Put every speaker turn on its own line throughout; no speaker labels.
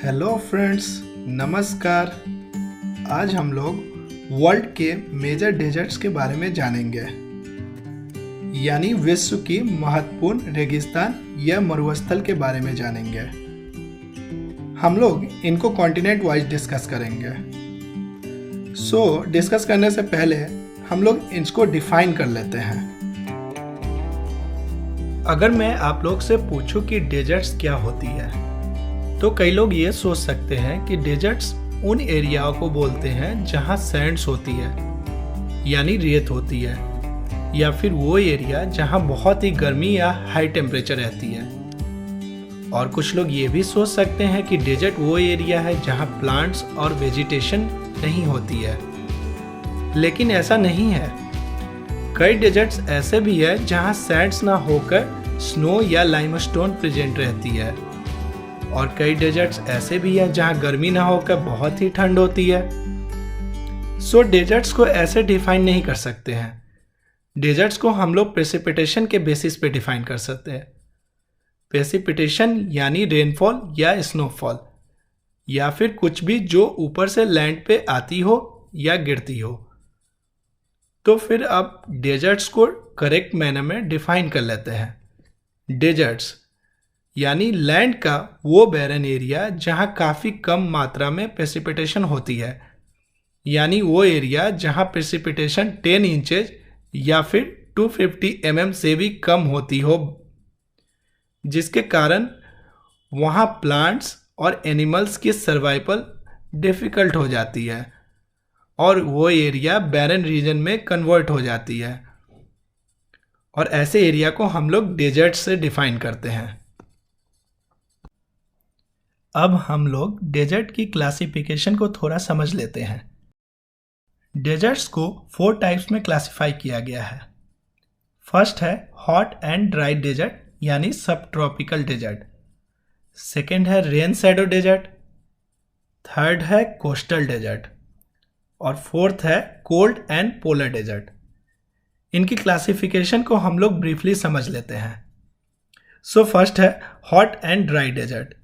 Hello friends, नमस्कार। आज हम लोग वर्ल्ड के मेजर डेजर्ट्स के बारे में जानेंगे, यानी विश्व की महत्वपूर्ण रेगिस्तान या मरुस्थल के बारे में जानेंगे। हम लोग इनको कॉन्टिनेंट वाइज डिस्कस करेंगे। डिस्कस करने से पहले हम लोग इसको डिफाइन कर लेते हैं। अगर मैं आप लोग से पूछूं कि डेजर्ट्स क्या होती है, तो कई लोग ये सोच सकते हैं कि डेजर्ट्स उन एरियाओं को बोलते हैं जहां सैंड्स होती है, यानी रेत होती है, या फिर वो एरिया जहां बहुत ही गर्मी या हाई टेम्परेचर रहती है। और कुछ लोग ये भी सोच सकते हैं कि डेजर्ट वो एरिया है जहां प्लांट्स और वेजिटेशन नहीं होती है, लेकिन ऐसा नहीं है। कई डेजर्ट्स ऐसे भी है जहां सैंड्स ना होकर स्नो या लाइमस्टोन प्रेजेंट रहती है, और कई डेजर्ट्स ऐसे भी है जहां गर्मी ना होकर बहुत ही ठंड होती है। डेजर्ट्स को ऐसे डिफाइन नहीं कर सकते हैं। डेजर्ट्स को हम लोग प्रेसिपिटेशन के बेसिस पे डिफाइन कर सकते हैं। प्रेसिपिटेशन यानी रेनफॉल या स्नोफॉल, या फिर कुछ भी जो ऊपर से लैंड पे आती हो या गिरती हो। तो फिर अब डेजर्ट्स को करेक्ट मैनर में डिफाइन कर लेते हैं। डेजर्ट्स यानी लैंड का वो बैरन एरिया जहां काफ़ी कम मात्रा में प्रेसिपिटेशन होती है, यानी वो एरिया जहां प्रेसिपिटेशन 10 इंचेज या फिर 250 mm से भी कम होती हो, जिसके कारण वहां प्लांट्स और एनिमल्स की सर्वाइवल डिफ़िकल्ट हो जाती है और वो एरिया बैरन रीजन में कन्वर्ट हो जाती है। और ऐसे एरिया को हम लोग डेजर्ट से डिफाइन करते हैं। अब हम लोग डेजर्ट की क्लासिफिकेशन को थोड़ा समझ लेते हैं। डेजर्ट्स को 4 टाइप्स में क्लासिफाई किया गया है। फर्स्ट है हॉट एंड ड्राई डेजर्ट, यानी सब ट्रॉपिकल डेजर्ट। सेकेंड है रेन शैडो डेजर्ट। थर्ड है कोस्टल डेजर्ट। और फोर्थ है कोल्ड एंड पोलर डेजर्ट। इनकी क्लासिफिकेशन को हम लोग ब्रीफली समझ लेते हैं। फर्स्ट है हॉट एंड ड्राई डेजर्ट।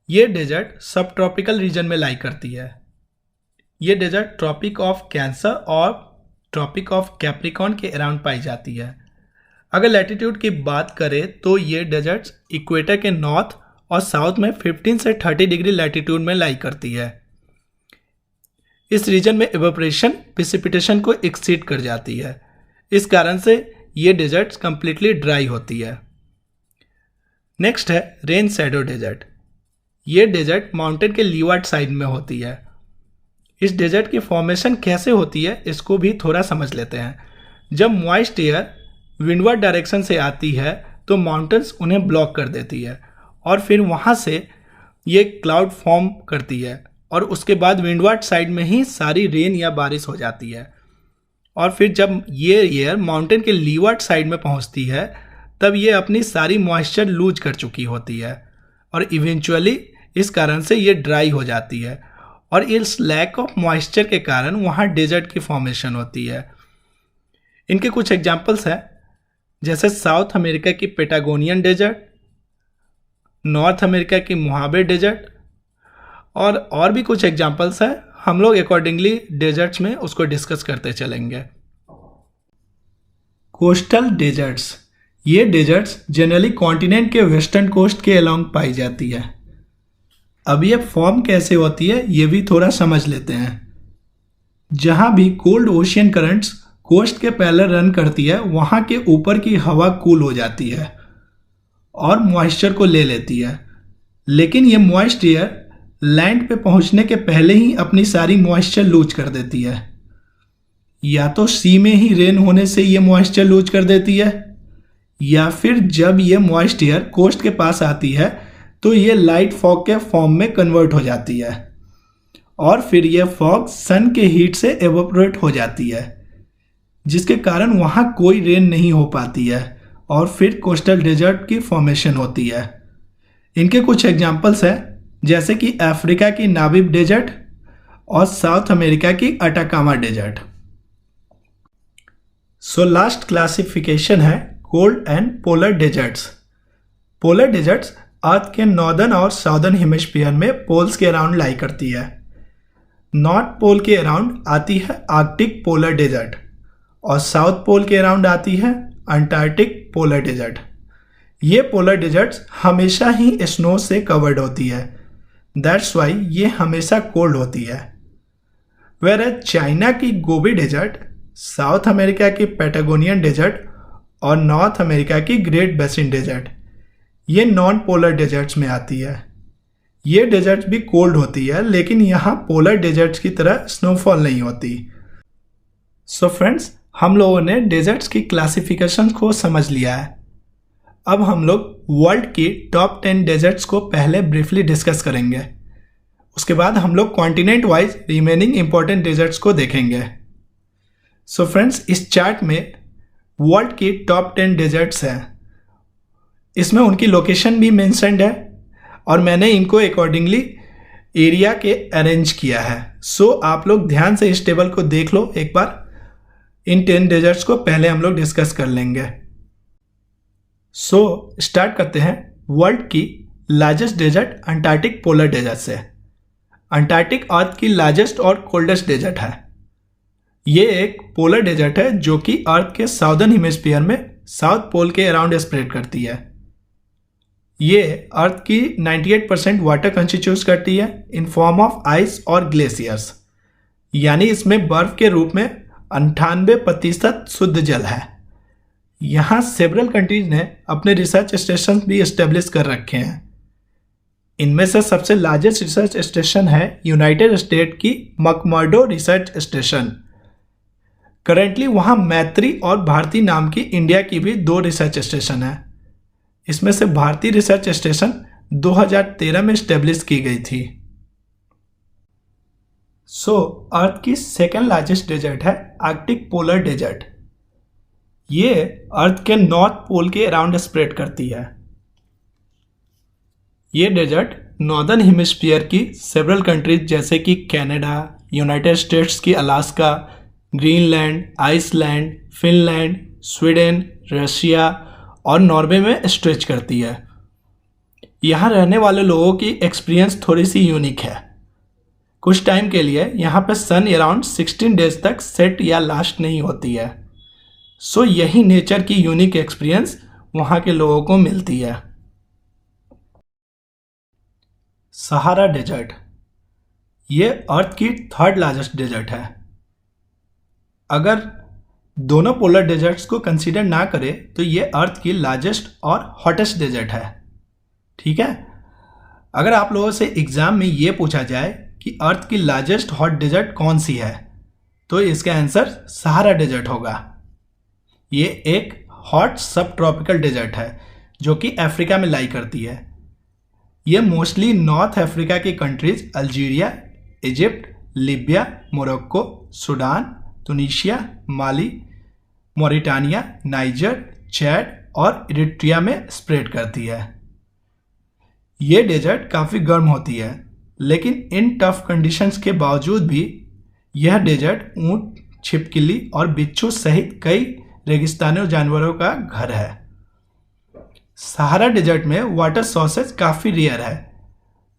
ये डेजर्ट सब ट्रॉपिकल रीजन में लाई करती है। ये डेजर्ट ट्रॉपिक ऑफ कैंसर और ट्रॉपिक ऑफ कैप्रिकॉर्न के अराउंड पाई जाती है। अगर लैटिट्यूड की बात करें तो ये डेजर्ट्स इक्वेटर के नॉर्थ और साउथ में 15 से 30 डिग्री लैटिट्यूड में लाई करती है। इस रीजन में इवेपोरेशन प्रेसिपिटेशन को एक्सीड कर जाती है। इस कारण से ये डेजर्ट्स कंप्लीटली ड्राई होती है। नेक्स्ट है रेन शैडो डेजर्ट। ये डेजर्ट माउंटेन के लीवार्ड साइड में होती है। इस डेजर्ट की फॉर्मेशन कैसे होती है इसको भी थोड़ा समझ लेते हैं। जब मॉइस्ट एयर विंडवर्ड डायरेक्शन से आती है तो माउंटेन्स उन्हें ब्लॉक कर देती है, और फिर वहाँ से ये क्लाउड फॉर्म करती है, और उसके बाद विंडवर्ड साइड में ही सारी रेन या बारिश हो जाती है। और फिर जब ये एयर माउंटेन के लीवार्ड साइड में पहुँचती है तब ये अपनी सारी मॉइस्चर लूज कर चुकी होती है, और इवेंचुअली इस कारण से ये ड्राई हो जाती है, और इस लैक ऑफ मॉइस्चर के कारण वहाँ डेजर्ट की फॉर्मेशन होती है। इनके कुछ एग्जांपल्स हैं, जैसे साउथ अमेरिका की पेटागोनियन डेजर्ट, नॉर्थ अमेरिका की मोहावे डेजर्ट, और भी कुछ एग्जांपल्स हैं। हम लोग अकॉर्डिंगली डेजर्ट्स में उसको डिस्कस करते चलेंगे। Coastal deserts. ये डेजर्ट्स जनरली कॉन्टिनेंट के वेस्टर्न कोस्ट के अलोंग पाई जाती है। अब ये फॉर्म कैसे होती है ये भी थोड़ा समझ लेते हैं। जहाँ भी कोल्ड ओशियन करंट्स कोस्ट के पैरेलल रन करती है, वहाँ के ऊपर की हवा कूल हो जाती है और मॉइस्चर को ले लेती है, लेकिन ये मॉइस्ट एयर लैंड पे पहुँचने के पहले ही अपनी सारी मॉइस्चर लूज कर देती है। या तो सी में ही रेन होने से ये मॉइस्चर लूज कर देती है, या फिर जब ये मॉइस्ट एयर कोस्ट के पास आती है तो ये लाइट फॉग के फॉर्म में कन्वर्ट हो जाती है, और फिर ये फॉग सन के हीट से एवोपरेट हो जाती है, जिसके कारण वहाँ कोई रेन नहीं हो पाती है, और फिर कोस्टल डेजर्ट की फॉर्मेशन होती है। इनके कुछ एग्जांपल्स हैं, जैसे कि अफ्रीका की नामीब डेजर्ट और साउथ अमेरिका की अटाकामा डेजर्ट। लास्ट क्लासिफिकेशन है cold and polar deserts. Polar deserts earth के नॉर्दर्न और साउदर्न हेमिस्फीयर में पोल्स के अराउंड लाई करती है। नॉर्थ पोल के अराउंड आती है आर्कटिक पोलर डेजर्ट और साउथ पोल के अराउंड आती है अंटार्कटिक पोलर डेजर्ट। ये पोलर डेजर्ट्स हमेशा ही स्नो से कवर्ड होती है, दैट्स वाई ये हमेशा कोल्ड होती है। वेयर चाइना की गोबी डेजर्ट, साउथ अमेरिका की पैटागोनियन डेजर्ट और नॉर्थ अमेरिका की ग्रेट बेसिन डेजर्ट ये नॉन पोलर डेजर्ट्स में आती है। ये डेजर्ट्स भी कोल्ड होती है, लेकिन यहाँ पोलर डेजर्ट्स की तरह स्नोफॉल नहीं होती। सो फ्रेंड्स, हम लोगों ने डेजर्ट्स की क्लासिफिकेशन को समझ लिया है। अब हम लोग वर्ल्ड की टॉप 10 डेजर्ट्स को पहले ब्रीफली डिस्कस करेंगे। उसके बाद हम लोग continent wise remaining important deserts को देखेंगे। सो फ्रेंड्स, इस चार्ट में वर्ल्ड की टॉप 10 डेजर्ट्स हैं। इसमें उनकी लोकेशन भी मेंशन्ड है और मैंने इनको अकॉर्डिंगली एरिया के अरेंज किया है। सो आप लोग ध्यान से इस टेबल को देख लो एक बार। इन 10 डेजर्ट्स को पहले हम लोग डिस्कस कर लेंगे। सो स्टार्ट करते हैं वर्ल्ड की largest desert Antarctic polar desert से। अंटार्कटिक अर्थ की लार्जेस्ट और कोल्डेस्ट डेजर्ट है। ये एक पोलर डेजर्ट है जो कि अर्थ के साउदर्न हेमिस्फीयर में साउथ पोल के अराउंड स्प्रेड करती है। ये अर्थ की 98% वाटर कंस्टिट्यूट करती है इन फॉर्म ऑफ आइस और ग्लेशियर्स, यानी इसमें बर्फ के रूप में 98% शुद्ध जल है। यहाँ सेवरल कंट्रीज ने अपने रिसर्च स्टेशन भी इस्टेब्लिश कर रखे हैं। इनमें से सबसे लार्जेस्ट रिसर्च स्टेशन है यूनाइटेड स्टेट की मकमर्डो रिसर्च स्टेशन। करेंटली वहाँ मैत्री और भारती नाम की इंडिया की भी 2 रिसर्च स्टेशन है। इसमें से भारतीय रिसर्च स्टेशन 2013 में इस्टेब्लिश की गई थी। सो अर्थ की सेकेंड लार्जेस्ट डेजर्ट है आर्कटिक पोलर डेजर्ट। ये अर्थ के नॉर्थ पोल के अराउंड स्प्रेड करती है। ये डेजर्ट नॉर्दर्न हेमिस्फीयर की सेवरल कंट्रीज जैसे कि कनाडा, यूनाइटेड स्टेट्स की Alaska, Greenland, Iceland, Finland, Sweden, Russia और नॉर्वे में स्ट्रेच करती है। यहाँ रहने वाले लोगों की एक्सपीरियंस थोड़ी सी यूनिक है। कुछ टाइम के लिए यहाँ पे सन अराउंड 16 डेज तक सेट या लास्ट नहीं होती है। सो यही नेचर की यूनिक एक्सपीरियंस वहाँ के लोगों को मिलती है। सहारा डेजर्ट, ये अर्थ की 3rd लार्जेस्ट डेजर्ट है। अगर दोनों पोलर डेजर्ट्स को कंसीडर ना करें तो ये अर्थ की लार्जेस्ट और हॉटेस्ट डेजर्ट है। ठीक है, अगर आप लोगों से एग्जाम में ये पूछा जाए कि अर्थ की लार्जेस्ट हॉट डेजर्ट कौन सी है, तो इसका आंसर सहारा डेजर्ट होगा। ये एक हॉट सब ट्रॉपिकल डेजर्ट है जो कि अफ्रीका में लाई करती है। ये मोस्टली नॉर्थ अफ्रीका की countries Algeria, Egypt, Libya, Morocco, Sudan, Tunisia, Mali, Mauritania, Niger, Chad और इरिट्रिया में स्प्रेड करती है। ये डेजर्ट काफ़ी गर्म होती है, लेकिन इन टफ कंडीशंस के बावजूद भी यह डेजर्ट ऊंट, छिपकली और बिच्छू सहित कई रेगिस्तानी जानवरों का घर है। सहारा डेजर्ट में वाटर सोर्सेज काफ़ी रेयर है,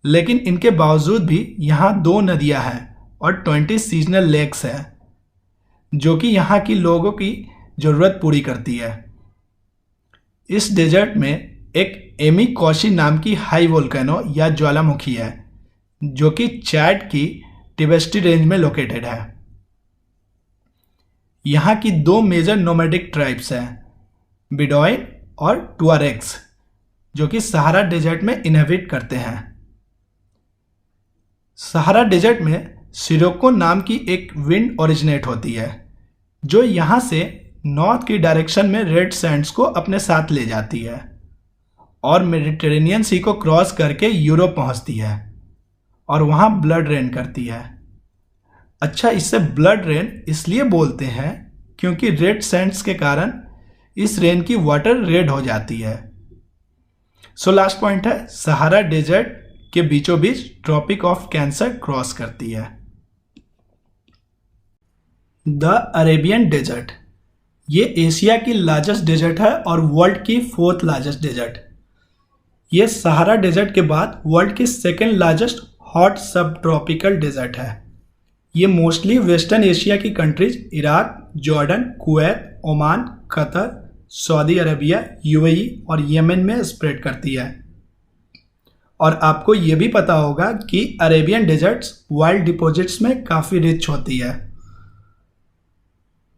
लेकिन इनके बावजूद भी यहाँ 2 नदियाँ हैं और 20 सीजनल लेक्स हैं जो कि यहाँ की लोगों की ज़रूरत पूरी करती है। इस डेजर्ट में एक एमी कौशी नाम की हाई वोल्केनो या ज्वालामुखी है जो कि चैड की टिबेस्टी रेंज में लोकेटेड है। यहाँ की 2 मेजर नोमैडिक ट्राइब्स हैं, बिडोइन और टुआरेग्स, जो कि सहारा डेजर्ट में इनहेबिट करते हैं। सहारा डेजर्ट में सिरोको नाम की एक विंड ओरिजिनेट होती है जो यहाँ से नॉर्थ की डायरेक्शन में रेड सैंड्स को अपने साथ ले जाती है और मेडिटेरेनियन सी को क्रॉस करके यूरोप पहुँचती है और वहाँ ब्लड रेन करती है। अच्छा, इससे ब्लड रेन इसलिए बोलते हैं क्योंकि रेड सैंड्स के कारण इस रेन की वाटर रेड हो जाती है। सो लास्ट पॉइंट है, सहारा डेजर्ट के बीचों बीच ट्रॉपिक ऑफ कैंसर क्रॉस करती है। द अरेबियन डेजर्ट, ये एशिया की लार्जेस्ट डेजर्ट है और वर्ल्ड की 4th लार्जेस्ट डेजर्ट। ये सहारा डेजर्ट के बाद वर्ल्ड की सेकेंड लार्जेस्ट हॉट सब ट्रॉपिकल डेजर्ट है। ये मोस्टली वेस्टर्न एशिया की countries Iraq, Jordan, Kuwait, Oman, Qatar, Saudi Arabia, UAE और यमन में स्प्रेड करती है। और आपको ये भी पता होगा कि अरेबियन डेजर्ट्स वाइल्ड डिपॉजिट्स में काफ़ी रिच होती है।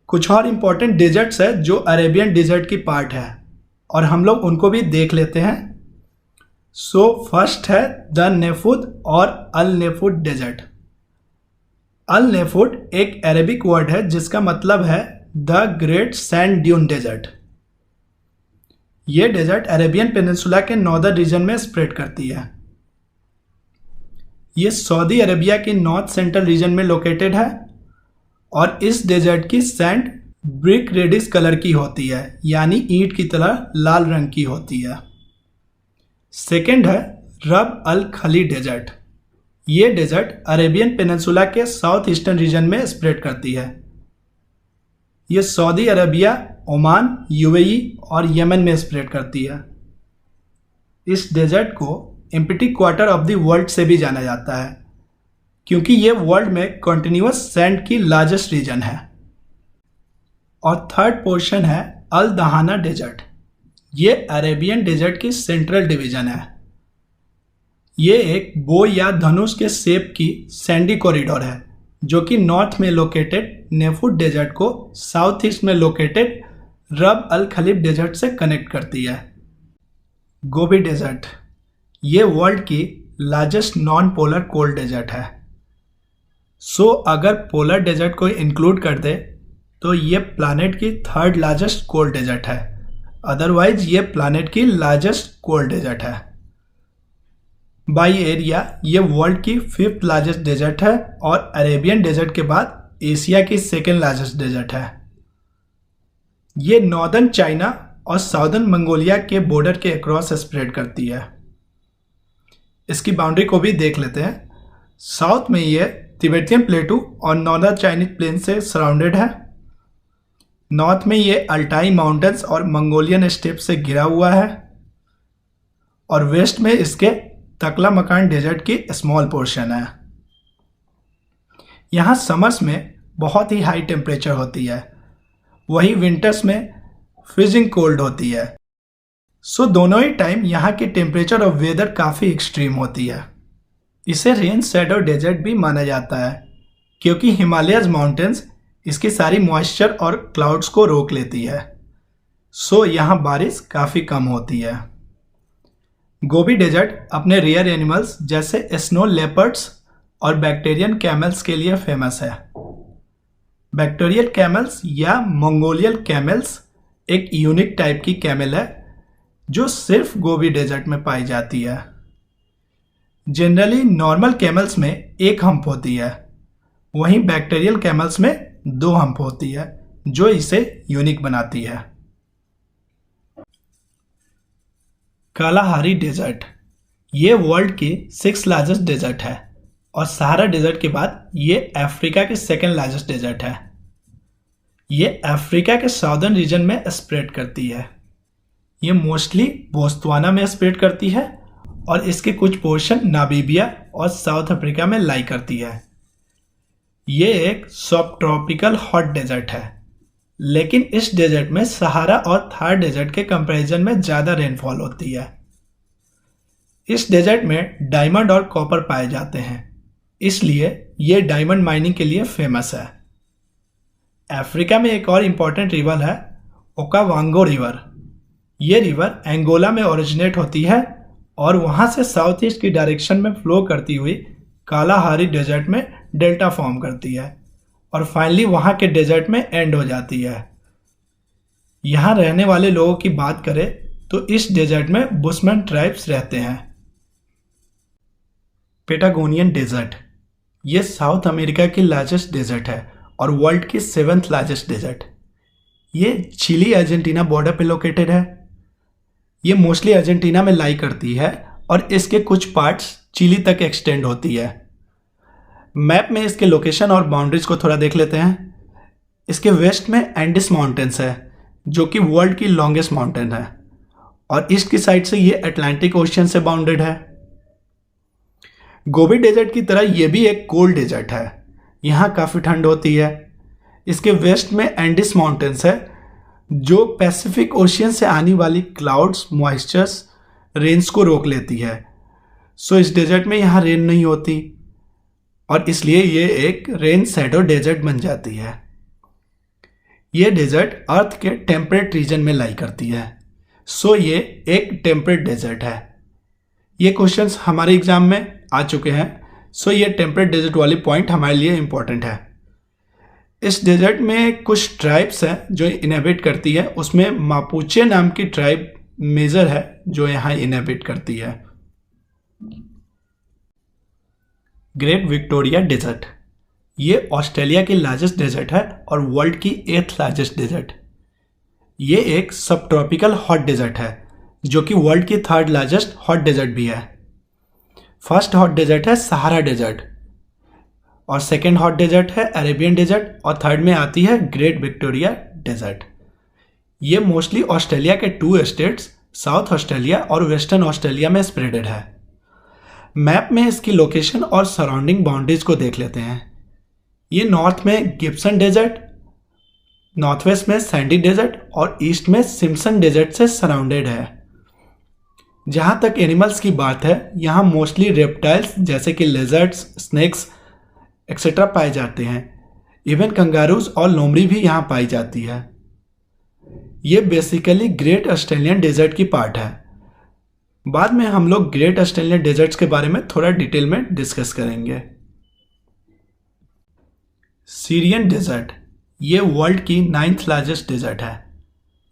कुछ और इम्पोर्टेंट डेजर्ट्स है जो अरेबियन डेजर्ट की पार्ट है और हम लोग उनको भी देख लेते हैं। फर्स्ट है द नेफुद और अल नेफुद डेजर्ट। अल नेफुद एक अरेबिक वर्ड है जिसका मतलब है the great sand dune desert. ये डेजर्ट अरेबियन पेनिनसुला के नॉर्दर्न रीजन में स्प्रेड करती है। ये सऊदी अरेबिया की नॉर्थ सेंट्रल रीजन में लोकेटेड है और इस डेजर्ट की सैंड ब्रिक रेडिश कलर की होती है, यानी ईंट की तरह लाल रंग की होती है। सेकेंड है रब अल खली डेजर्ट। ये डेजर्ट अरेबियन पेनिनसुला के साउथ ईस्टर्न रीजन में स्प्रेड करती है। ये सऊदी अरेबिया, ओमान, यूएई और यमन में स्प्रेड करती है। इस डेजर्ट को empty quarter of the world से भी जाना जाता है क्योंकि ये वर्ल्ड में कंटिन्यूअस सैंड की लार्जेस्ट रीजन है। और थर्ड पोर्शन है अल दहाना डेजर्ट। ये अरेबियन डेजर्ट की सेंट्रल डिवीजन है। ये एक बो या धनुष के शेप की सैंडी कॉरिडोर है जो कि नॉर्थ में लोकेटेड नेफुद डेजर्ट को साउथ ईस्ट में located Rub al Khali desert से कनेक्ट करती है। गोबी डेजर्ट ये वर्ल्ड की largest non polar cold desert है। अगर पोलर डेजर्ट को इंक्लूड कर दे तो ये प्लानेट की थर्ड लार्जेस्ट कोल्ड डेजर्ट है। अदरवाइज ये प्लानेट की लार्जेस्ट कोल्ड डेजर्ट है। बाई एरिया ये वर्ल्ड की फिफ्थ लार्जेस्ट डेजर्ट है और अरेबियन डेजर्ट के बाद एशिया की सेकेंड लार्जेस्ट डेजर्ट है। ये नॉर्दर्न चाइना और साउदर्न मंगोलिया के बॉर्डर के अक्रॉस स्प्रेड करती है। इसकी बाउंड्री को भी देख लेते हैं। साउथ में ये तिबेटियन प्लेटू और नॉर्दर्न चाइनीज प्लेन से सराउंडेड है। नॉर्थ में ये अल्टाई माउंटेन्स और मंगोलियन स्टेप से घिरा हुआ है और वेस्ट में इसके तकला मकान डेजर्ट की स्मॉल पोर्शन है। यहाँ समर्स में बहुत ही हाई टेम्परेचर होती है, वही विंटर्स में फ्रीजिंग कोल्ड होती है। दोनों ही टाइम यहाँ की टेम्परेचर और वेदर काफ़ी एक्सट्रीम होती है। इसे रेन शैडो डेजर्ट भी माना जाता है क्योंकि हिमालयज माउंटेन्स इसकी सारी मॉइस्चर और क्लाउड्स को रोक लेती है। यहाँ बारिश काफ़ी कम होती है। गोबी डेजर्ट अपने रेयर एनिमल्स जैसे स्नो लेपर्ड्स और बैक्टीरियन कैमल्स के लिए फेमस है। बैक्टीरियल कैमल्स या मंगोलियल कैमल्स एक यूनिक टाइप की कैमल है जो सिर्फ गोबी डेजर्ट में पाई जाती है। जनरली नॉर्मल कैमल्स में एक हम्प होती है, वहीं बैक्टीरियल कैमल्स में 2 हम्प होती है जो इसे यूनिक बनाती है। कालाहारी डेजर्ट ये वर्ल्ड की 6th लार्जेस्ट डेजर्ट है और सहारा डेजर्ट के बाद ये अफ्रीका की 2nd लार्जेस्ट डेजर्ट है। ये अफ्रीका के साउदर्न रीजन में स्प्रेड करती है। ये मोस्टली बोत्सवाना में स्प्रेड करती है और इसके कुछ पोर्शन नामीबिया और साउथ अफ्रीका में लाई करती है। ये एक सब ट्रॉपिकल हॉट डेजर्ट है, लेकिन इस डेजर्ट में सहारा और थार डेजर्ट के कंपैरिजन में ज़्यादा रेनफॉल होती है। इस डेजर्ट में डायमंड और कॉपर पाए जाते हैं, इसलिए ये डायमंड माइनिंग के लिए फेमस है। अफ्रीका में एक और इम्पॉर्टेंट रिवर है ओकावांगो रिवर। ये रिवर एंगोला में ओरिजिनेट होती है और वहाँ से साउथ ईस्ट की डायरेक्शन में फ्लो करती हुई कालाहारी डेजर्ट में डेल्टा फॉर्म करती है और फाइनली वहाँ के डेजर्ट में एंड हो जाती है। यहाँ रहने वाले लोगों की बात करें तो इस डेजर्ट में बुशमैन ट्राइब्स रहते हैं। पेटागोनियन डेजर्ट ये साउथ अमेरिका की लार्जेस्ट डेजर्ट है और वर्ल्ड की 7th लार्जेस्ट डेजर्ट। ये चिली अर्जेंटीना बॉर्डर पे लोकेटेड है। ये मोस्टली अर्जेंटीना में लाई करती है और इसके कुछ पार्ट्स चिली तक एक्सटेंड होती है। मैप में इसके लोकेशन और बाउंड्रीज को थोड़ा देख लेते हैं। इसके वेस्ट में एंडिस माउंटेन्स है जो कि वर्ल्ड की लॉन्गेस्ट माउंटेन है और ईस्ट की साइड से ये अटलांटिक ओशियन से बाउंडेड है। गोबी डेजर्ट की तरह ये भी एक कोल्ड डेजर्ट है, यहाँ काफ़ी ठंड होती है। इसके वेस्ट में एंडिस माउंटेन्स है जो पैसिफिक ओशियन से आने वाली क्लाउड्स, मॉइस्चर्स, रेन्स को रोक लेती है। सो इस डेजर्ट में यहाँ रेन नहीं होती और इसलिए ये एक रेन शैडो डेजर्ट बन जाती है। ये डेजर्ट अर्थ के टेम्परेट रीजन में लाई करती है, सो ये एक टेम्परेट डेजर्ट है। ये क्वेश्चंस हमारे एग्जाम में आ चुके हैं, सो ये टेम्परेट डेजर्ट वाली पॉइंट हमारे लिए इम्पोर्टेंट है। इस डेजर्ट में कुछ ट्राइब्स हैं जो इनहेबिट करती है, उसमें मापुचे नाम की ट्राइब मेजर है जो यहाँ इनहेबिट करती है। ग्रेट विक्टोरिया डेजर्ट, ये ऑस्ट्रेलिया की लार्जेस्ट डेजर्ट है और वर्ल्ड की 8th लार्जेस्ट डेजर्ट। ये एक सब ट्रॉपिकल हॉट डेजर्ट है जो कि वर्ल्ड की 3rd लार्जेस्ट हॉट डेजर्ट भी है। फर्स्ट हॉट डेजर्ट है सहारा डेजर्ट और सेकेंड हॉट डेजर्ट है अरेबियन डेजर्ट और थर्ड में आती है ग्रेट विक्टोरिया डेजर्ट। ये मोस्टली ऑस्ट्रेलिया के 2 स्टेट्स साउथ ऑस्ट्रेलिया और वेस्टर्न ऑस्ट्रेलिया में स्प्रेडेड है। मैप में इसकी लोकेशन और सराउंडिंग बाउंड्रीज को देख लेते हैं। ये नॉर्थ में गिब्सन डेजर्ट, नॉर्थ वेस्ट में सैंडी डेजर्ट और ईस्ट में सिम्पसन डेजर्ट से सराउंडेड है। जहाँ तक एनिमल्स की बात है, यहाँ मोस्टली रेप्टाइल्स जैसे कि लेजर्ड्स, स्नेक्स एक्सेट्रा पाए जाते हैं। इवन कंगारूज और लोमड़ी भी यहाँ पाई जाती है। ये बेसिकली ग्रेट ऑस्ट्रेलियन डेजर्ट की पार्ट है। बाद में हम लोग ग्रेट ऑस्ट्रेलियन डेजर्ट्स के बारे में थोड़ा डिटेल में डिस्कस करेंगे। सीरियन डेजर्ट, ये वर्ल्ड की 9th लार्जेस्ट डेजर्ट है।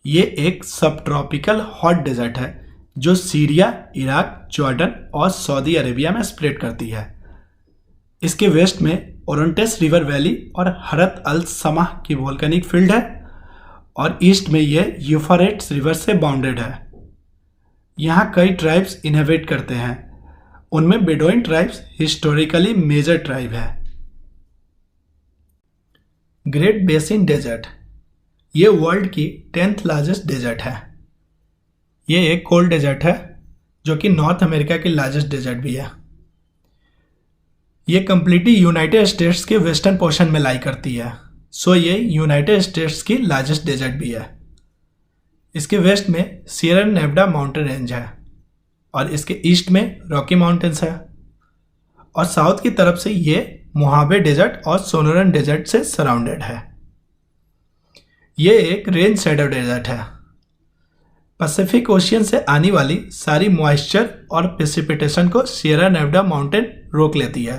ये एक सब ट्रॉपिकल हॉट डेजर्ट है जो सीरिया, इराक, जॉर्डन और सऊदी अरेबिया में स्प्रेड करती है। इसके वेस्ट में ओरंटेस रिवर वैली और हरत अल समाह की वोल्केनिक फील्ड है और ईस्ट में यह यूफ्रेट्स रिवर से बाउंडेड है। यहाँ कई ट्राइब्स इनहेबिट करते हैं, उनमें Bedouin tribes historically major tribe है। ग्रेट बेसिन डेजर्ट, ये वर्ल्ड की 10th लार्जेस्ट डेजर्ट है। ये एक कोल्ड डेजर्ट है जो कि नॉर्थ अमेरिका की लार्जेस्ट डेजर्ट भी है। ये कंप्लीटली यूनाइटेड स्टेट्स के वेस्टर्न पोर्शन में लाई करती है, सो ये यूनाइटेड स्टेट्स की लार्जेस्ट डेजर्ट भी है। इसके वेस्ट में सियरा नेवाडा माउंटेन रेंज है और इसके ईस्ट में रॉकी माउंटेन्स है और साउथ की तरफ से ये मोहावे डेजर्ट और सोनोरन डेजर्ट से सराउंडेड है। ये एक रेन शैडो डेजर्ट है। पैसिफिक ओशियन से आने वाली सारी मॉइस्चर और प्रेसिपिटेशन को सियरा नेवाडा माउंटेन रोक लेती है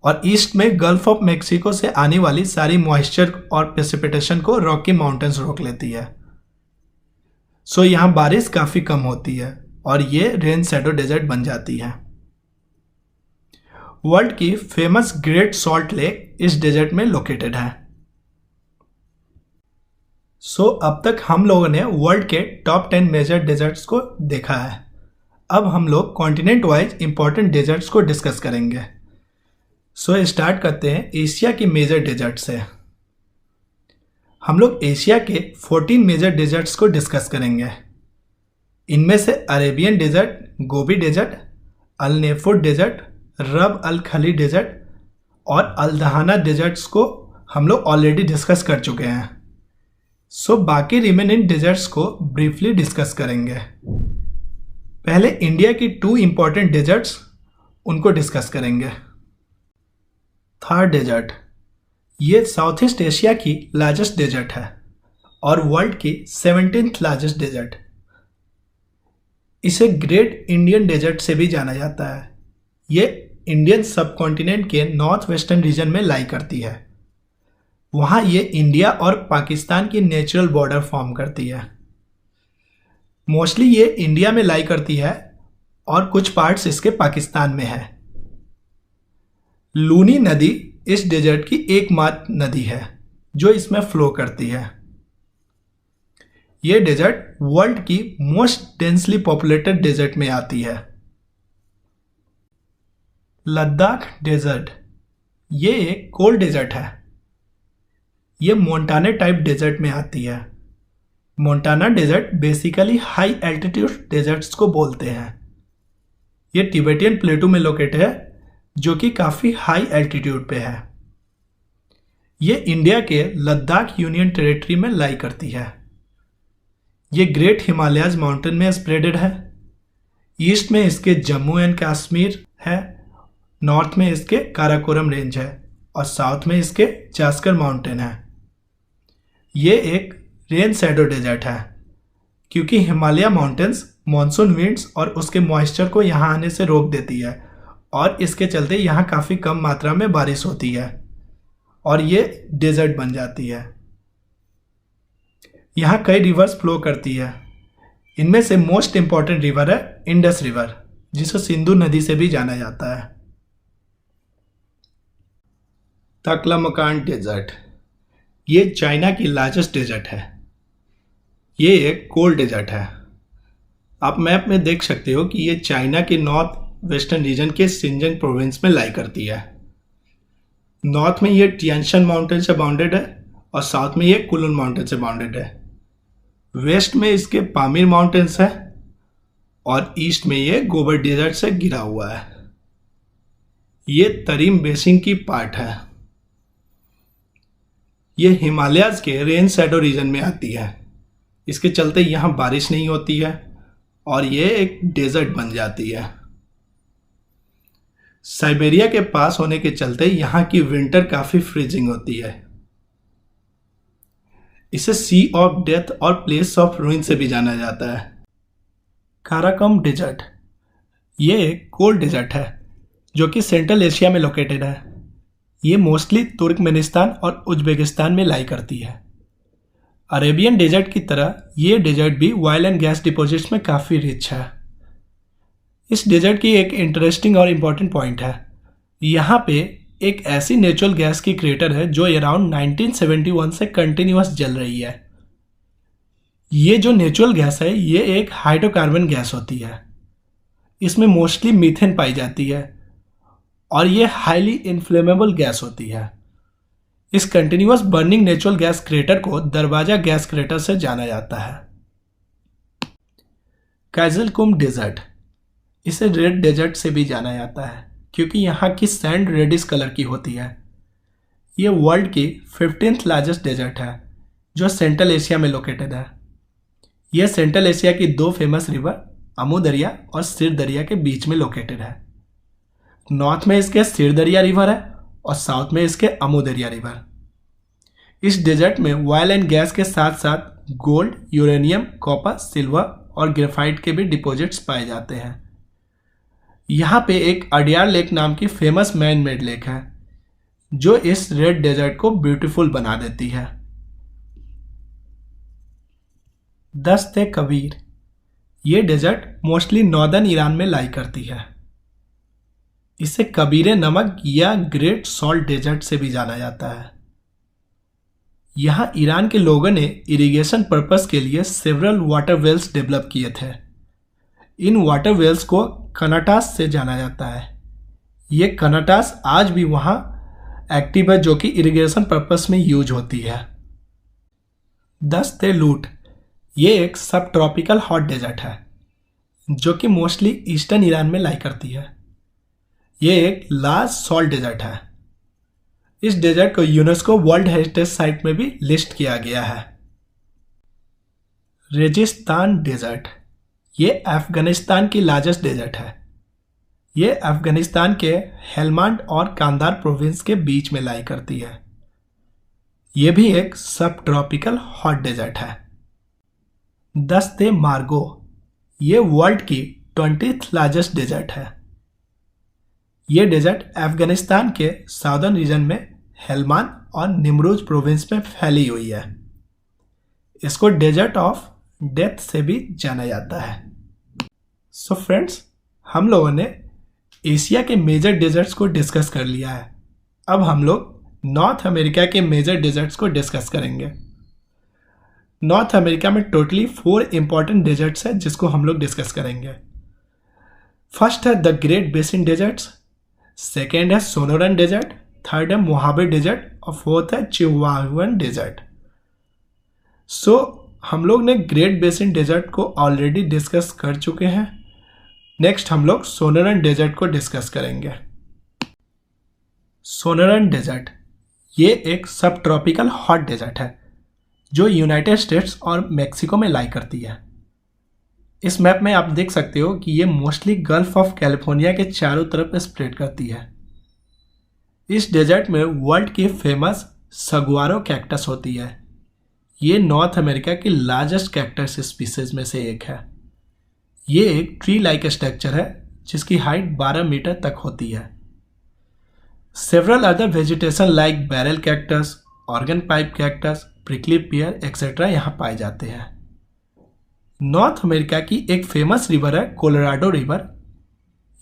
और ईस्ट में गल्फ ऑफ मेक्सिको से आने वाली सारी मॉइस्चर और प्रेसिपिटेशन को रॉकी माउंटेन्स रोक लेती है। सो यहाँ बारिश काफ़ी कम होती है और ये रेन शैडो डेजर्ट बन जाती है। वर्ल्ड की फेमस ग्रेट सॉल्ट लेक इस डेजर्ट में लोकेटेड है। सो अब तक हम लोगों ने वर्ल्ड के टॉप 10 मेजर डेजर्ट्स को देखा है। अब हम लोग कॉन्टिनेंट वाइज इंपॉर्टेंट डेजर्ट्स को डिस्कस करेंगे। सो स्टार्ट करते हैं एशिया की मेजर डेजर्ट से। हम लोग एशिया के 14 मेजर डेजर्ट्स को डिस्कस करेंगे। इनमें से अरेबियन डेजर्ट, गोबी डेजर्ट, अल नेफुट डेजर्ट, रब अल खली डेजर्ट और अल दहाना डेजर्ट्स को हम लोग ऑलरेडी डिस्कस कर चुके हैं। सो बाकी रिमेनिंग डेजर्ट्स को ब्रीफली डिस्कस करेंगे। पहले इंडिया की 2 इंपॉर्टेंट डेजर्ट्स उनको डिस्कस करेंगे। थार डेजर्ट, ये साउथ ईस्ट एशिया की लार्जेस्ट डेजर्ट है और वर्ल्ड की 17th लार्जेस्ट डेजर्ट। इसे ग्रेट इंडियन डेजर्ट से भी जाना जाता है। ये इंडियन सब कॉन्टिनेंट के नॉर्थ वेस्टर्न रीजन में लाई करती है। वहाँ ये इंडिया और पाकिस्तान की नेचुरल बॉर्डर फॉर्म करती है। मोस्टली ये इंडिया में लाई करती है और कुछ पार्ट्स इसके पाकिस्तान में है। लूनी नदी इस डेजर्ट की एकमात्र नदी है जो इसमें फ्लो करती है। ये डेजर्ट वर्ल्ड की मोस्ट डेंसली पॉपुलेटेड डेजर्ट में आती है। लद्दाख डेजर्ट, ये एक कोल्ड डेजर्ट है। ये मोंटाने टाइप डेजर्ट में आती है। Montane desert basically high altitude deserts को बोलते हैं। ये तिबेटियन प्लेटू में लोकेटेड है जो कि काफ़ी हाई एल्टीट्यूड पे है। ये इंडिया के लद्दाख यूनियन टेरिटरी में लाई करती है। ये ग्रेट हिमालयाज माउंटेन में स्प्रेडेड है। ईस्ट में इसके जम्मू एंड कश्मीर है, नॉर्थ में इसके काराकोरम रेंज है और साउथ में इसके जास्कर माउंटेन है। ये एक रेन शैडो डेजर्ट है क्योंकि हिमालय माउंटेन्स मॉनसून विंड्स और उसके मॉइस्चर को यहाँ आने से रोक देती है और इसके चलते यहाँ काफ़ी कम मात्रा में बारिश होती है और ये डेजर्ट बन जाती है। यहाँ कई रिवर्स फ्लो करती है। इनमें से मोस्ट इंपॉर्टेंट रिवर है इंडस रिवर, जिसे सिंधु नदी से भी जाना जाता है। ताक्लामकान डेजर्ट, ये चाइना की लार्जेस्ट डेजर्ट है। ये एक कोल्ड डेजर्ट है। आप मैप में देख सकते हो कि ये चाइना के नॉर्थ वेस्टर्न रीजन के शिनजियांग प्रोविंस में लाई करती है। नॉर्थ में ये टियानशान माउंटेन से बाउंडेड है और साउथ में ये कुलुन माउंटेन से बाउंडेड है। वेस्ट में इसके पामीर माउंटेन्स है और ईस्ट में ये गोबर डेजर्ट से घिरा हुआ है। ये तरीम बेसिन की पार्ट है। ये हिमालयाज के रेन शैडो रीजन में आती है। इसके चलते यहाँ बारिश नहीं होती है और ये एक डेजर्ट बन जाती है। साइबेरिया के पास होने के चलते यहाँ की विंटर काफ़ी फ्रीजिंग होती है। इसे सी ऑफ डेथ और प्लेस ऑफ रूइन से भी जाना जाता है। काराकोरम डेजर्ट, ये एक कोल्ड डेजर्ट है जो कि सेंट्रल एशिया में लोकेटेड है। ये मोस्टली तुर्कमेनिस्तान और उज्बेकिस्तान में लाई करती है। अरेबियन डेजर्ट की तरह ये डेजर्ट भी ऑयल एंड गैस डिपॉजिट्स में काफ़ी रिच है। इस डेजर्ट की एक इंटरेस्टिंग और इम्पॉर्टेंट पॉइंट है, यहाँ पे एक ऐसी नेचुरल गैस की क्रेटर है जो अराउंड 1971 से कंटिन्यूअस जल रही है। ये जो नेचुरल गैस है ये एक हाइड्रोकार्बन गैस होती है। इसमें मोस्टली मीथेन पाई जाती है और ये हाईली इन्फ्लेमेबल गैस होती है। इस continuous burning natural gas crater को दरवाजा गैस क्रेटर से जाना जाता है। काइजलकुम डेजर्ट, इसे रेड डेजर्ट से भी जाना जाता है क्योंकि यहाँ की सैंड रेडिश कलर की होती है। ये वर्ल्ड की 15th लार्जेस्ट डेजर्ट है जो सेंट्रल एशिया में लोकेटेड है। यह सेंट्रल एशिया की दो फेमस रिवर अमू दरिया और सिर दरिया के बीच में लोकेटेड है। नॉर्थ में इसके सिर दरिया रिवर है और साउथ में इसके अमू दरिया रिवर। इस डेजर्ट में ऑयल एंड गैस के साथ साथ गोल्ड, यूरेनियम, कॉपर, सिल्वर और ग्रेफाइट के भी डिपॉजिट्स पाए जाते हैं। यहाँ पे एक अडियार लेक नाम की फेमस मैन मेड लेक है जो इस रेड डेजर्ट को ब्यूटीफुल बना देती है। दस्त कबीर, ये डेजर्ट मोस्टली नॉर्दर्न ईरान में लाई करती है। इसे कबीरे नमक या ग्रेट सॉल्ट डेजर्ट से भी जाना जाता है। यहाँ ईरान के लोगों ने इरिगेशन पर्पस के लिए सेवरल वाटर वेल्स डेवलप किए थे। इन वाटर वेल्स को कनाटास से जाना जाता है। ये कनाटास आज भी वहाँ एक्टिव है जो कि इरिगेशन पर्पस में यूज होती है। दस्त लूट, ये एक सब ट्रॉपिकल हॉट डेजर्ट है जो कि मोस्टली ईस्टर्न ईरान में लाई करती है। ये एक लार्ज सॉल्ट डेजर्ट है। इस डेजर्ट को यूनेस्को वर्ल्ड हेरिटेज साइट में भी लिस्ट किया गया है। रेगिस्तान डेजर्ट, ये अफगानिस्तान की लार्जेस्ट डेजर्ट है। ये अफगानिस्तान के हेलमांड और कांधार प्रोविंस के बीच में लाई करती है। ये भी एक सब ट्रॉपिकल हॉट डेजर्ट है। दस्त मार्गो, ये वर्ल्ड की 20th लार्जेस्ट डेजर्ट है। ये डेजर्ट अफगानिस्तान के साउदर्न रीजन में हेलमान और निमरूज प्रोविंस में फैली हुई है। इसको डेजर्ट ऑफ डेथ से भी जाना जाता है। सो फ्रेंड्स, हम लोगों ने एशिया के मेजर डेजर्ट्स को डिस्कस कर लिया है। अब हम लोग नॉर्थ अमेरिका के मेजर डेजर्ट्स को डिस्कस करेंगे। नॉर्थ अमेरिका में टोटली 4 इंपॉर्टेंट डेजर्ट्स हैं जिसको हम लोग डिस्कस करेंगे। फर्स्ट है the great basin deserts, second है सोनोरन डेजर्ट, थर्ड है मोहावे डेजर्ट और फोर्थ है चिहुआहुआन डेजर्ट। सो हम लोग ने ग्रेट बेसिन डेजर्ट को ऑलरेडी डिस्कस कर चुके हैं। नेक्स्ट हम लोग सोनरन डेजर्ट को डिस्कस करेंगे। सोनरन डेजर्ट ये एक सब ट्रॉपिकल हॉट डेजर्ट है जो यूनाइटेड स्टेट्स और मेक्सिको में लाई करती है। इस मैप में आप देख सकते हो कि ये मोस्टली गल्फ ऑफ कैलिफोर्निया के चारों तरफ स्प्रेड करती है। इस डेजर्ट में वर्ल्ड की फेमस सगुआरो कैक्टस होती है। ये नॉर्थ अमेरिका की लार्जेस्ट कैक्टस स्पीसीज में से एक है। ये एक ट्री लाइक स्ट्रक्चर है जिसकी हाइट 12 मीटर तक होती है। Several other vegetation like barrel cactus, organ pipe cactus, prickly पियर एक्सेट्रा यहाँ पाए जाते हैं। नॉर्थ अमेरिका की एक फेमस रिवर है कोलोराडो रिवर।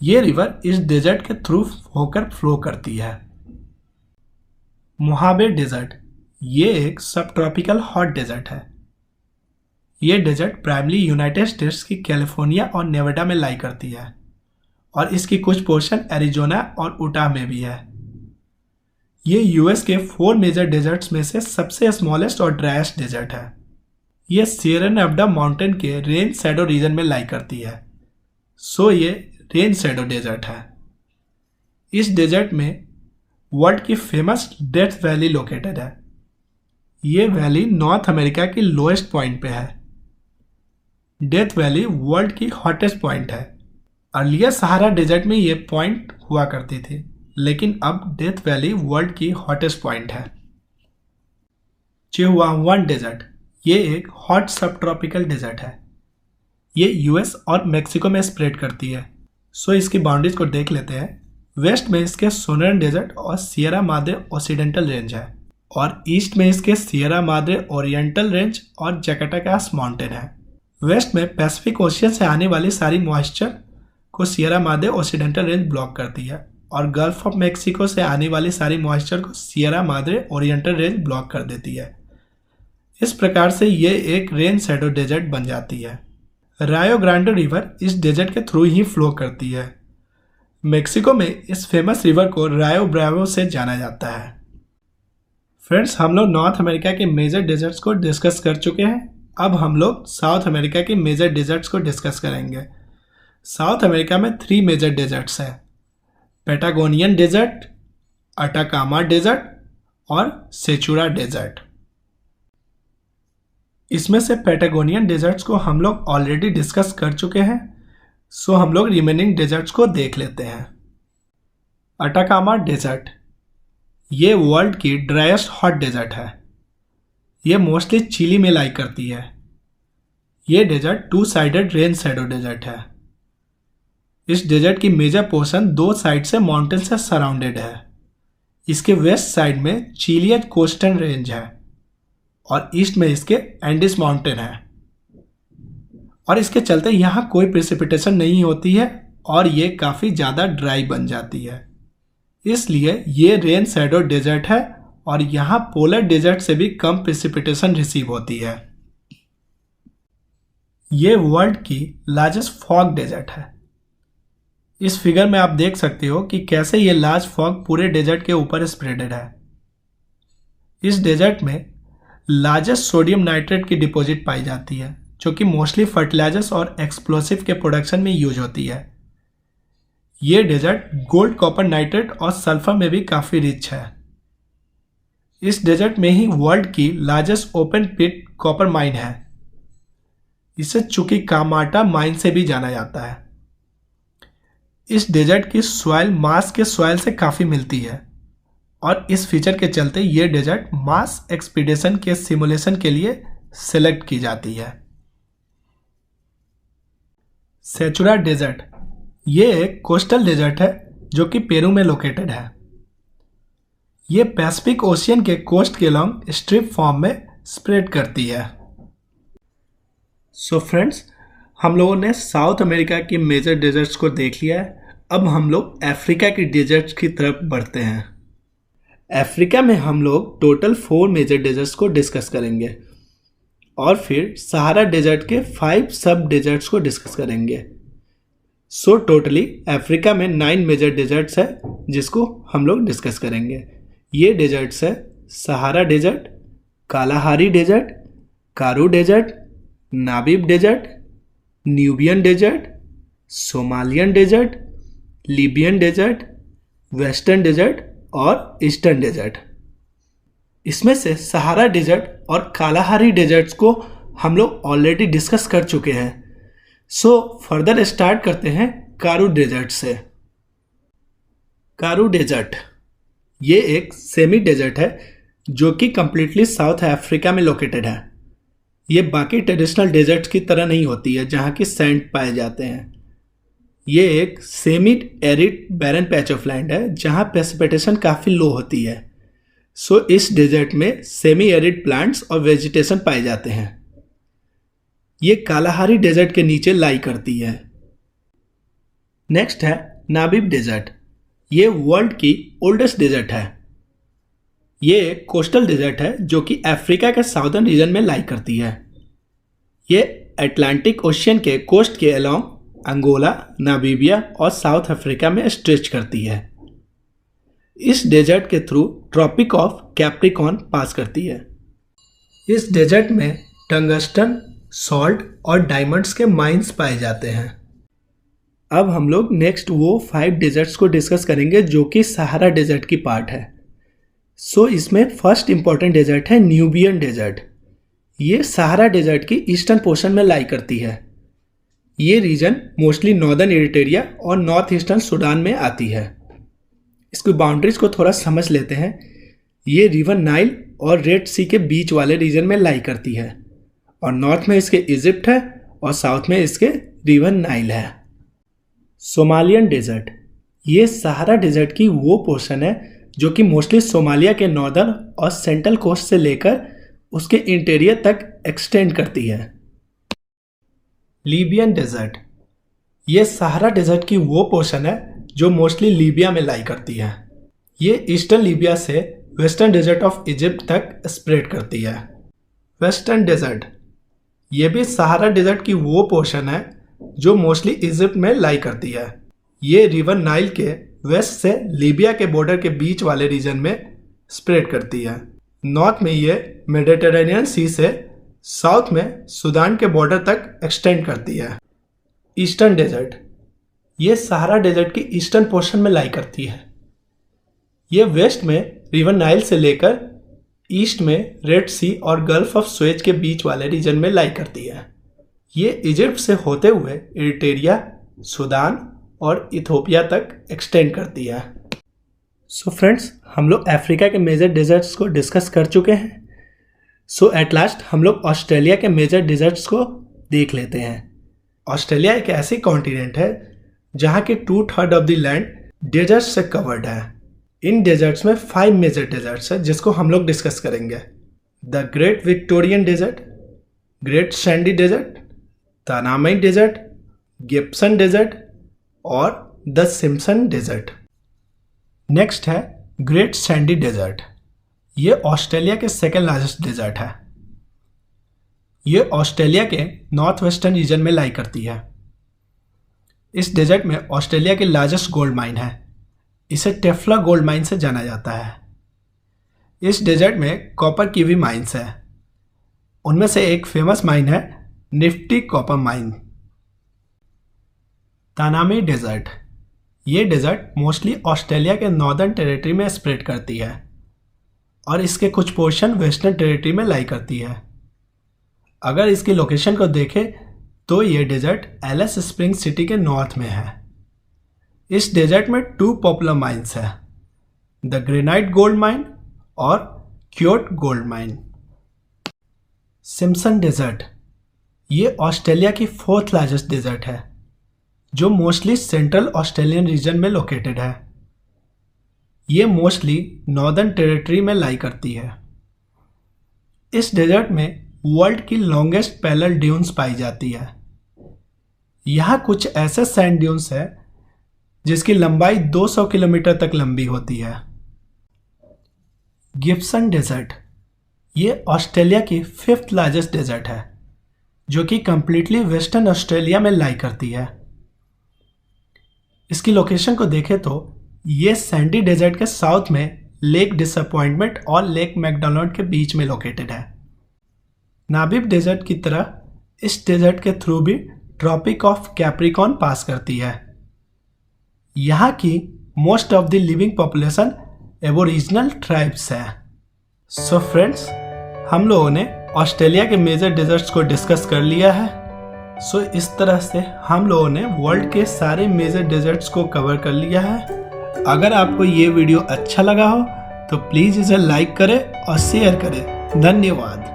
ये रिवर इस डेजर्ट के थ्रू होकर फ्लो करती है। मोहावे डेजर्ट ये एक सब ट्रॉपिकल हॉट डेजर्ट है। ये डेजर्ट प्राइमली यूनाइटेड स्टेट्स की कैलिफोर्निया और नेवाडा में लाई करती है और इसकी कुछ पोर्शन एरिजोना और उटाह में भी है। ये यूएस के 4 मेजर डेजर्ट्स में से सबसे स्मॉलेस्ट और ड्राइस्ट डेजर्ट है। ये सियरा नेवाडा माउंटेन के रेन शैडो रीजन में लाई करती है, सो ये रेन शैडो डेजर्ट है। इस डेजर्ट में वर्ल्ड की फेमस डेथ वैली लोकेटेड है। ये वैली नॉर्थ अमेरिका की लोएस्ट पॉइंट पे है। डेथ वैली वर्ल्ड की हॉटेस्ट पॉइंट है। अर्लियर सहारा डेजर्ट में ये पॉइंट हुआ करती थी, लेकिन अब डेथ वैली वर्ल्ड की हॉटेस्ट पॉइंट है। चिहुआहुआन डेजर्ट ये एक हॉट सब ट्रॉपिकल डेजर्ट है। ये यूएस और मेक्सिको में स्प्रेड करती है, सो इसकी बाउंड्रीज को देख लेते हैं। वेस्ट में इसके सोनरन डेजर्ट और सियरा माद्रे ओसिडेंटल रेंज है और ईस्ट में इसके सियरा माद्रे ओरिएंटल रेंज और जैकाटाकास माउंटेन है। वेस्ट में पैसिफिक ओशियन से आने वाली सारी मॉइस्चर को सियरा माद्रे ओसिडेंटल रेंज ब्लॉक करती है और गल्फ ऑफ मेक्सिको से आने वाली सारी मॉइस्चर को Sierra Madre oriental range block कर देती है। इस प्रकार से ये एक रेन शैडो डेजर्ट बन जाती है। रायो ग्रांडे रिवर इस डेजर्ट के थ्रू ही फ्लो करती है। मेक्सिको में इस फेमस रिवर को रायो ब्रावो से जाना जाता है। फ्रेंड्स, हम लोग नॉर्थ अमेरिका के मेजर डेजर्ट्स को डिस्कस कर चुके हैं। अब हम लोग साउथ अमेरिका के मेजर डेजर्ट्स को डिस्कस करेंगे। साउथ अमेरिका में 3 मेजर डेजर्ट्स हैं, पैटागोनियन डेजर्ट, अटाकामा डेजर्ट और सेचुरा डेजर्ट। इसमें से पैटागोनियन डेजर्ट्स को हम लोग ऑलरेडी डिस्कस कर चुके हैं, सो हम लोग रिमेनिंग डेजर्ट्स को देख लेते हैं। अटाकामा डेजर्ट ये वर्ल्ड की ड्राइस्ट हॉट डेजर्ट है। ये मोस्टली चिली में लाई करती है। ये desert 2 sided rain shadow desert है। इस डेजर्ट की मेजर पोर्शन 2 साइड से माउंटेन से सराउंडेड है। इसके वेस्ट साइड में चिलियन कोस्टल रेंज है और ईस्ट में इसके एंडिस माउंटेन है और इसके चलते यहाँ कोई प्रेसिपिटेशन नहीं होती है और ये काफ़ी ज़्यादा ड्राई बन जाती है। इसलिए ये रेन शैडो डेजर्ट है और यहाँ पोलर डेजर्ट से भी कम प्रेसिपिटेशन रिसीव होती है। ये वर्ल्ड की लार्जेस्ट फॉग डेजर्ट है। इस फिगर में आप देख सकते हो कि कैसे ये लार्ज फॉग पूरे डेजर्ट के ऊपर स्प्रेडेड है। इस डेजर्ट में लार्जेस्ट सोडियम नाइट्रेट की डिपॉजिट पाई जाती है, जो कि मोस्टली फर्टिलाइजर्स और एक्सप्लोसिव के प्रोडक्शन में यूज होती है। ये डेजर्ट गोल्ड, कॉपर नाइट्रेट और सल्फर में भी काफ़ी रिच है। इस डेजर्ट में ही वर्ल्ड की लार्जेस्ट ओपन पिट कॉपर माइन है। इसे चुकीकामाटा माइन से भी जाना जाता है। इस डेजर्ट की सॉइल मार्स के सॉइल से काफ़ी मिलती है और इस फीचर के चलते ये डेजर्ट मार्स एक्सपीडिशन के सिमुलेशन के लिए सेलेक्ट की जाती है। सेचुरा डेजर्ट ये एक कोस्टल डेजर्ट है जो कि पेरू में लोकेटेड है। ये पैसिफिक ओशियन के कोस्ट के लॉन्ग स्ट्रिप फॉर्म में स्प्रेड करती है। सो फ्रेंड्स, हम लोगों ने साउथ अमेरिका की मेजर डेजर्ट्स को देख लिया है। अब हम लोग अफ्रीका की डेजर्ट्स की तरफ बढ़ते हैं। अफ्रीका में हम लोग टोटल 4 मेजर डेजर्ट्स को डिस्कस करेंगे और फिर सहारा डेजर्ट के 5 सब डेजर्ट्स को डिस्कस करेंगे। सो टोटली अफ्रीका में 9 मेजर डेजर्ट्स है जिसको हम लोग डिस्कस करेंगे। ये डेजर्ट्स है Sahara Desert, Kalahari Desert, Karoo Desert, Namib Desert, Nubian Desert, Somalian Desert, Libyan Desert, Western Desert और ईस्टर्न डेजर्ट। इसमें से सहारा डेजर्ट और कालाहारी डेजर्ट्स को हम लोग ऑलरेडी डिस्कस कर चुके हैं। सो फर्दर स्टार्ट करते हैं कारू डेजर्ट से। कारू डेजर्ट ये एक सेमी डेजर्ट है जो कि कम्प्लीटली साउथ अफ्रीका में लोकेटेड है। ये बाकी ट्रेडिशनल डेजर्ट्स की तरह नहीं होती है जहाँ की सैंड पाए जाते हैं। ये एक semi arid barren patch of land है जहाँ प्रेसिपिटेशन काफ़ी लो होती है। सो इस डेजर्ट में सेमी एरिड प्लांट्स और वेजिटेशन पाए जाते हैं। ये कालाहारी डेजर्ट के नीचे लाई करती है। नेक्स्ट है नाबीब डेजर्ट। ये वर्ल्ड की ओल्डेस्ट डेजर्ट है। ये एक कोस्टल डेजर्ट है जो कि अफ्रीका के साउदर्न रीजन में लाई करती है। ये अटलांटिक ओशियन के कोस्ट के अलोंग अंगोला, नामीबिया और साउथ अफ्रीका में स्ट्रेच करती है। इस डेजर्ट के थ्रू ट्रॉपिक ऑफ कैप्रिकॉर्न पास करती है। इस डेजर्ट में टंगस्टन, सॉल्ट और डायमंड्स के माइंस पाए जाते हैं। अब हम लोग नेक्स्ट वो 5 डेजर्ट्स को डिस्कस करेंगे जो कि सहारा डेजर्ट की पार्ट है। सो इसमें फर्स्ट इंपॉर्टेंट डेजर्ट है न्यूबियन डेजर्ट। ये सहारा डेजर्ट की ईस्टर्न पोर्शन में लाई करती है। ये रीजन मोस्टली नॉर्दर्न एरिट्रिया और नॉर्थ ईस्टर्न सूडान में आती है। इसकी बाउंड्रीज को थोड़ा समझ लेते हैं। ये रिवर नाइल और रेड सी के बीच वाले रीजन में लाई करती है और नॉर्थ में इसके इजिप्ट है और साउथ में इसके रिवर नाइल है। सोमालियन डेजर्ट ये सहारा डेजर्ट की वो पोर्शन है जो कि मोस्टली सोमालिया के नॉर्दर्न और सेंट्रल कोस्ट से लेकर उसके इंटीरियर तक एक्सटेंड करती है। लीबियन डेजर्ट ये सहारा डेजर्ट की वो पोर्शन है जो मोस्टली लीबिया में लाई करती है। ये ईस्टर्न लीबिया से वेस्टर्न डेजर्ट ऑफ इजिप्ट तक स्प्रेड करती है। वेस्टर्न डेजर्ट ये भी सहारा डेजर्ट की वो पोर्शन है जो मोस्टली इजिप्ट में लाई करती है। ये रिवर नाइल के वेस्ट से लीबिया के बॉर्डर के बीच वाले रीजन में स्प्रेड करती है। नॉर्थ में ये मेडिटेरेनियन सी से साउथ में सूडान के बॉर्डर तक एक्सटेंड करती है। ईस्टर्न डेजर्ट ये सहारा डेजर्ट की ईस्टर्न पोर्शन में लाई करती है। ये वेस्ट में रिवर नाइल से लेकर ईस्ट में रेड सी और गल्फ ऑफ सुएज के बीच वाले रीजन में लाई करती है। ये इजिप्ट से होते हुए एरिट्रिया, सूडान और इथोपिया तक एक्सटेंड करती है। सो फ्रेंड्स, हम लोग अफ्रीका के मेजर डेजर्ट्स को डिस्कस कर चुके हैं। सो एट लास्ट हम लोग ऑस्ट्रेलिया के मेजर डेजर्ट्स को देख लेते हैं। ऑस्ट्रेलिया एक ऐसी कॉन्टिनेंट है जहाँ के 2/3 ऑफ द लैंड डेजर्ट से कवर्ड है। इन डेजर्ट्स में 5 मेजर डेजर्ट्स है जिसको हम लोग डिस्कस करेंगे। The Great Victorian Desert, Great Sandy Desert, Tanami Desert, Gibson Desert और द सिम्पसन डेजर्ट। नेक्स्ट है ग्रेट सैंडी डेजर्ट। ये ऑस्ट्रेलिया के सेकेंड लार्जेस्ट डेजर्ट है। ये ऑस्ट्रेलिया के नॉर्थ वेस्टर्न रीजन में लाई करती है। इस डेजर्ट में ऑस्ट्रेलिया की लार्जेस्ट गोल्ड माइन है। इसे टेफ्ला गोल्ड माइन से जाना जाता है। इस डेजर्ट में कॉपर की भी माइंस है। उनमें से एक फेमस माइन है निफ्टी कॉपर माइन। तानामी डेजर्ट ये डेजर्ट मोस्टली ऑस्ट्रेलिया के नॉर्दर्न टेरिटरी में स्प्रेड करती है और इसके कुछ पोर्शन वेस्टर्न टेरिटरी में लाई करती है। अगर इसकी लोकेशन को देखें तो ये डेजर्ट एलिस स्प्रिंग सिटी के नॉर्थ में है। इस डेजर्ट में 2 पॉपुलर माइंस है, द ग्रेनाइट गोल्ड माइन और Coyote gold mine. Simpson desert ये ऑस्ट्रेलिया की 4th लार्जेस्ट डेजर्ट है जो मोस्टली सेंट्रल ऑस्ट्रेलियन रीजन में लोकेटेड है। ये मोस्टली नॉर्दर्न टेरिटरी में लाई करती है। इस डेजर्ट में वर्ल्ड की लॉन्गेस्ट पैरेलल ड्यून्स पाई जाती है। यहाँ कुछ ऐसे सैंड ड्यून्स है जिसकी लंबाई 200 किलोमीटर तक लंबी होती है। गिब्सन डेजर्ट ये ऑस्ट्रेलिया की 5th लार्जेस्ट डेजर्ट है जो कि कंप्लीटली वेस्टर्न ऑस्ट्रेलिया में लाई करती है। इसकी लोकेशन को देखें तो ये सैंडी डेजर्ट के साउथ में लेक डिसअपॉइंटमेंट और लेक मैकडोनाल्ड के बीच में लोकेटेड है। नामिब डेजर्ट की तरह इस डेजर्ट के थ्रू भी ट्रॉपिक ऑफ कैप्रिकॉर्न पास करती है। यहाँ की most of the living population Aboriginal tribes है। सो फ्रेंड्स, हम लोगों ने ऑस्ट्रेलिया के मेजर डेजर्ट्स को डिस्कस कर लिया है। सो इस तरह से हम लोगों ने वर्ल्ड के सारे मेजर डेजर्ट्स को कवर कर लिया है। अगर आपको ये वीडियो अच्छा लगा हो तो प्लीज़ इसे लाइक करें और शेयर करें। धन्यवाद।